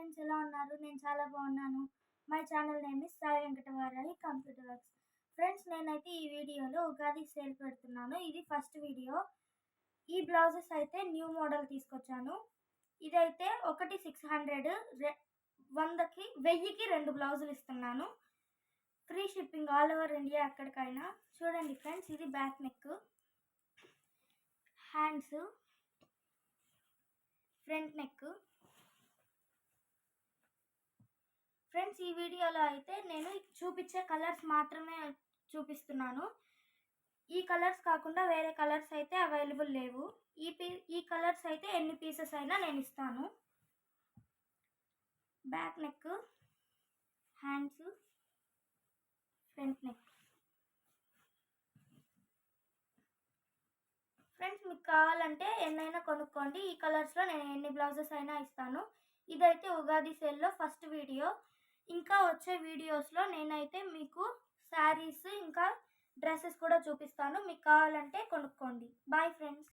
Friends, ఎలా ఉన్నారు? నేను చాలా బాగున్నాను. My channel name is Sai వెంకటవారాయి కంప్యూటర్ వర్క్స్. ఫ్రెండ్స్, నేనైతే ఈ వీడియోలో ఉగాది సేల్ పెడుతున్నాను. ఇది ఫస్ట్ వీడియో. ఈ బ్లౌజెస్ అయితే న్యూ మోడల్ తీసుకొచ్చాను. ఇదైతే ఒకటి 600, 1000కి 2 బ్లౌజులు ఇస్తున్నాను. Free shipping all over India ఎక్కడికైనా. చూడండి ఫ్రెండ్స్, ఇది back neck, hands, front neck. Friends, ఈ వీడియోలో అయితే నేను చూపించే కలర్స్ మాత్రమే చూపిస్తున్నాను. ఈ కలర్స్ కాకుండా వేరే కలర్స్ అయితే అవైలబుల్ లేవు. ఈ కలర్స్ అయితే ఎన్ని పీసెస్ అయినా నేను ఇస్తాను. Back neck, hands, front neck. Friends, మీకు కావాలంటే ఎన్నైనా కొనుక్కోండి. ఈ కలర్స్లో నేను ఎన్ని బ్లౌజెస్ అయినా ఇస్తాను. ఇదైతే ఉగాది సేల్లో ఫస్ట్ వీడియో. ఇంకా వచ్చే వీడియోస్లో నేనైతే మీకు శారీస్ ఇంకా డ్రెస్సెస్ కూడా చూపిస్తాను. మీకు కావాలంటే కొనుక్కోండి. Bye friends.